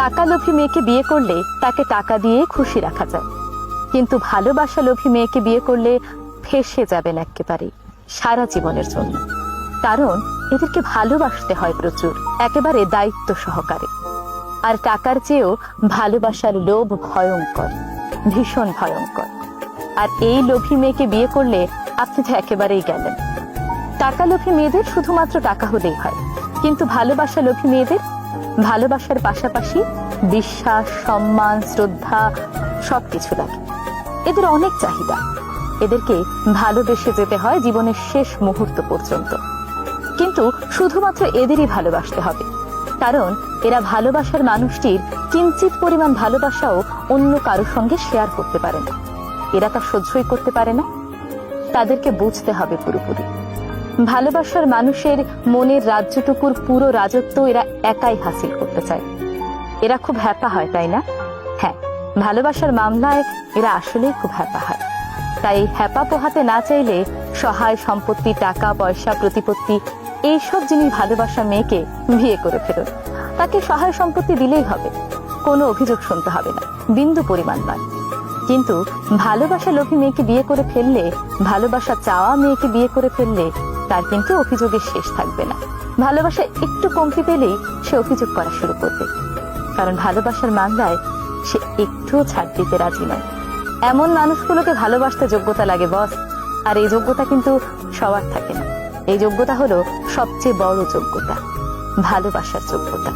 টাকা লোভী মেয়েকে বিয়ে করলে তাকে টাকা দিয়ে খুশি রাখা যায়, কিন্তু ভালোবাসা লোভী মেয়েকে বিয়ে করলে ফেঁসে যাবেন একেবারে সারা জীবনের জন্য। কারণ এদেরকে ভালোবাসতে হয় প্রচুর, একেবারে দায়িত্ব সহকারে। আর টাকার চেয়েও ভালোবাসার লোভ ভয়ঙ্কর, ভীষণ ভয়ঙ্কর। আর এই লোভী মেয়েকে বিয়ে করলে আপনি তো একেবারেই গেলেন। টাকা লোভী মেয়েদের শুধুমাত্র টাকা হলেই হয়, কিন্তু ভালোবাসা লোভী মেয়েদের ভালোবাসার পাশাপাশি বিশ্বাস, সম্মান, শ্রদ্ধা সবকিছু লাগে। এদের অনেক চাহিদা, এদেরকে ভালোবেসে যেতে হয় জীবনের শেষ মুহূর্ত পর্যন্ত। কিন্তু শুধুমাত্র এদেরই ভালোবাসতে হবে, কারণ এরা ভালোবাসার মানুষটির কিঞ্চিত পরিমাণ ভালোবাসাও অন্য কারোর সঙ্গে শেয়ার করতে পারে না। এরা তা সহ্যই করতে পারে না। তাদেরকে বুঝতে হবে পুরোপুরি ভালোবাসার মানুষের মনের রাজ্যটুকুর পুরো রাজত্ব এরা একাই হাসিল করতে চায়। এরা খুব হ্যাপা হয়, তাই না? হ্যাঁ, ভালোবাসার মামলায় এরা আসলেই খুব হ্যাপা হয়। তাই হ্যাপা পোহাতে না চাইলে সহায় সম্পত্তি, টাকা পয়সা, প্রতিপত্তি এইসব জিনিস ভালোবাসা মেয়েকে বিয়ে করে ফেলুন। তাকে সহায় সম্পত্তি দিলেই হবে, কোনো অভিযোগ শুনতে হবে না, বিন্দু পরিমাণ নয়। কিন্তু ভালোবাসা লোভী মেয়েকে বিয়ে করে ফেললে, ভালোবাসা চাওয়া মেয়েকে বিয়ে করে ফেললে তার কিন্তু অভিযোগের শেষ থাকবে না। ভালোবাসা একটু কমতি পেলেই সে অভিযোগ করা শুরু করবে, কারণ ভালোবাসার মামলায় সে একটুও ছাড় দিতে রাজি নয়। এমন মানুষগুলোকে ভালোবাসতে যোগ্যতা লাগে বস, আর এই যোগ্যতা কিন্তু সবার থাকে না। এই যোগ্যতা হলো সবচেয়ে বড় যোগ্যতা, ভালোবাসার যোগ্যতা।